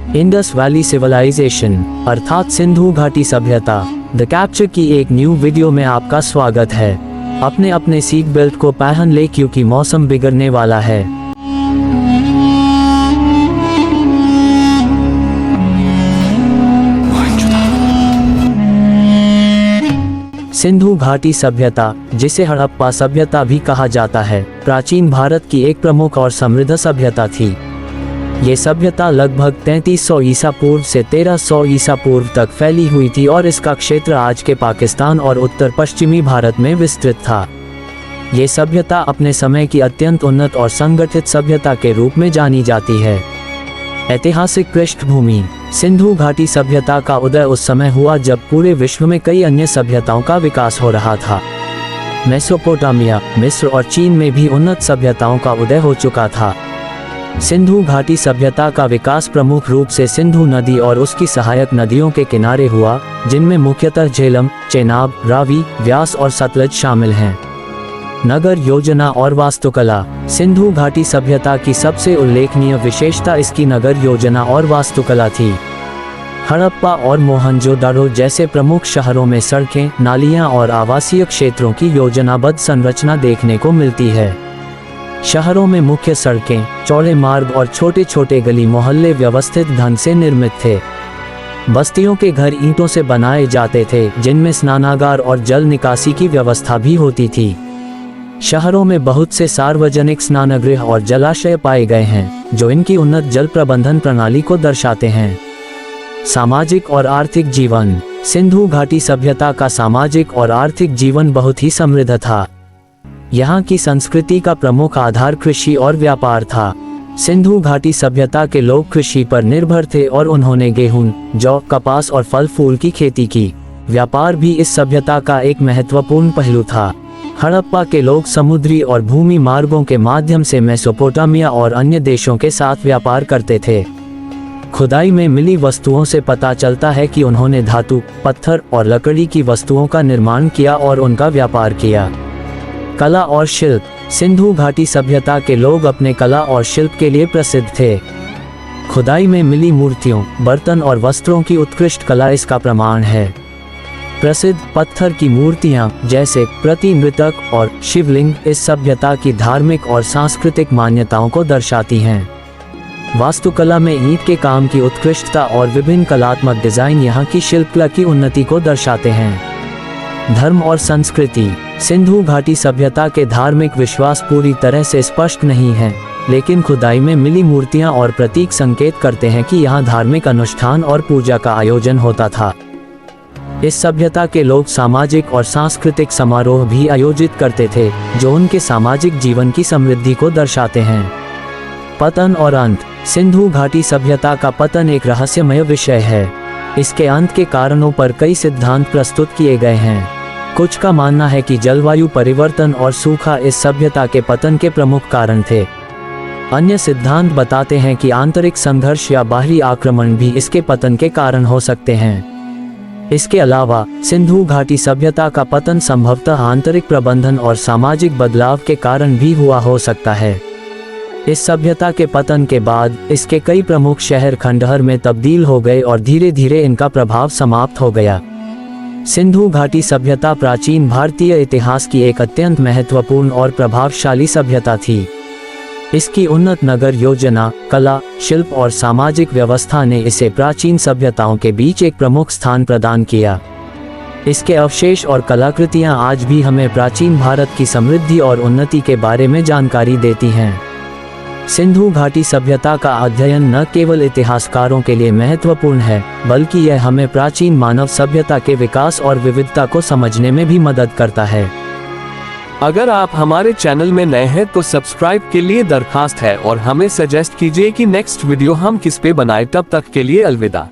Indus valley civilisation अर्थात सिंधु घाटी सभ्यता द कैप्चर की एक न्यू वीडियो में आपका स्वागत है। अपने अपने सीट बेल्ट को पहन ले क्योंकि मौसम बिगड़ने वाला है। सिंधु घाटी सभ्यता, जिसे हड़प्पा सभ्यता भी कहा जाता है, प्राचीन भारत की एक प्रमुख और समृद्ध सभ्यता थी। ये सभ्यता लगभग 3300 ईसा पूर्व से 1300 ईसा पूर्व तक फैली हुई थी और इसका क्षेत्र आज के पाकिस्तान और उत्तर पश्चिमी भारत में विस्तृत था। ये सभ्यता अपने समय की अत्यंत उन्नत और संगठित सभ्यता के रूप में जानी जाती है। ऐतिहासिक पृष्ठभूमि: सिंधु घाटी सभ्यता का उदय उस समय हुआ जब पूरे विश्व में कई अन्य सभ्यताओं का विकास हो रहा था। मेसोपोटामिया, मिस्र और चीन में भी उन्नत सभ्यताओं का उदय हो चुका था। सिंधु घाटी सभ्यता का विकास प्रमुख रूप से सिंधु नदी और उसकी सहायक नदियों के किनारे हुआ, जिनमें मुख्यतः झेलम, चेनाब, रावी, व्यास और सतलज शामिल हैं। नगर योजना और वास्तुकला: सिंधु घाटी सभ्यता की सबसे उल्लेखनीय विशेषता इसकी नगर योजना और वास्तुकला थी। हड़प्पा और मोहनजोदाड़ो जैसे प्रमुख शहरों में सड़कें, नालियां और आवासीय क्षेत्रों की योजनाबद्ध संरचना देखने को मिलती है। शहरों में मुख्य सड़कें, चौड़े मार्ग और छोटे छोटे गली मोहल्ले व्यवस्थित ढंग से निर्मित थे। बस्तियों के घर ईंटों से बनाए जाते थे, जिनमें स्नानागार और जल निकासी की व्यवस्था भी होती थी। शहरों में बहुत से सार्वजनिक स्नानगृह और जलाशय पाए गए हैं, जो इनकी उन्नत जल प्रबंधन प्रणाली को दर्शाते हैं। सामाजिक और आर्थिक जीवन: सिंधु घाटी सभ्यता का सामाजिक और आर्थिक जीवन बहुत ही समृद्ध था। यहाँ की संस्कृति का प्रमुख आधार कृषि और व्यापार था। सिंधु घाटी सभ्यता के लोग कृषि पर निर्भर थे और उन्होंने गेहूं, जौ, कपास और फल फूल की खेती की। व्यापार भी इस सभ्यता का एक महत्वपूर्ण पहलू था। हड़प्पा के लोग समुद्री और भूमि मार्गों के माध्यम से मेसोपोटामिया और अन्य देशों के साथ व्यापार करते थे। खुदाई में मिली वस्तुओं से पता चलता है कि उन्होंने धातु, पत्थर और लकड़ी की वस्तुओं का निर्माण किया और उनका व्यापार किया। कला और शिल्प: सिंधु घाटी सभ्यता के लोग अपने कला और शिल्प के लिए प्रसिद्ध थे। खुदाई में मिली मूर्तियों, बर्तन और वस्त्रों की उत्कृष्ट कला इसका प्रमाण है। प्रसिद्ध पत्थर की मूर्तियां जैसे प्रतिमृतक और शिवलिंग इस सभ्यता की धार्मिक और सांस्कृतिक मान्यताओं को दर्शाती हैं। वास्तुकला में ईंट के काम की उत्कृष्टता और विभिन्न कलात्मक डिजाइन यहाँ की शिल्पकला की उन्नति को दर्शाते हैं। धर्म और संस्कृति: सिंधु घाटी सभ्यता के धार्मिक विश्वास पूरी तरह से स्पष्ट नहीं हैं, लेकिन खुदाई में मिली मूर्तियां और प्रतीक संकेत करते हैं कि यहाँ धार्मिक अनुष्ठान और पूजा का आयोजन होता था। इस सभ्यता के लोग सामाजिक और सांस्कृतिक समारोह भी आयोजित करते थे, जो उनके सामाजिक जीवन की समृद्धि को दर्शाते हैं। पतन और अंत: सिंधु घाटी सभ्यता का पतन एक रहस्यमय विषय है। इसके अंत के कारणों पर कई सिद्धांत प्रस्तुत किए गए हैं। कुछ का मानना है कि जलवायु परिवर्तन और सूखा इस सभ्यता के पतन के प्रमुख कारण थे। अन्य सिद्धांत बताते हैं कि आंतरिक संघर्ष या बाहरी आक्रमण भी इसके पतन के कारण हो सकते हैं। इसके अलावा सिंधु घाटी सभ्यता का पतन संभवतः आंतरिक प्रबंधन और सामाजिक बदलाव के कारण भी हुआ हो सकता है। इस सभ्यता के पतन के बाद इसके कई प्रमुख शहर खंडहर में तब्दील हो गए और धीरे धीरे इनका प्रभाव समाप्त हो गया। सिंधु घाटी सभ्यता प्राचीन भारतीय इतिहास की एक अत्यंत महत्वपूर्ण और प्रभावशाली सभ्यता थी। इसकी उन्नत नगर योजना, कला, शिल्प और सामाजिक व्यवस्था ने इसे प्राचीन सभ्यताओं के बीच एक प्रमुख स्थान प्रदान किया। इसके अवशेष और कलाकृतियां आज भी हमें प्राचीन भारत की समृद्धि और उन्नति के बारे में जानकारी देती हैं। सिंधु घाटी सभ्यता का अध्ययन न केवल इतिहासकारों के लिए महत्वपूर्ण है, बल्कि यह हमें प्राचीन मानव सभ्यता के विकास और विविधता को समझने में भी मदद करता है। अगर आप हमारे चैनल में नए हैं तो सब्सक्राइब के लिए दरखास्त है और हमें सजेस्ट कीजिए कि नेक्स्ट वीडियो हम किस पे बनाएं। तब तक के लिए अलविदा।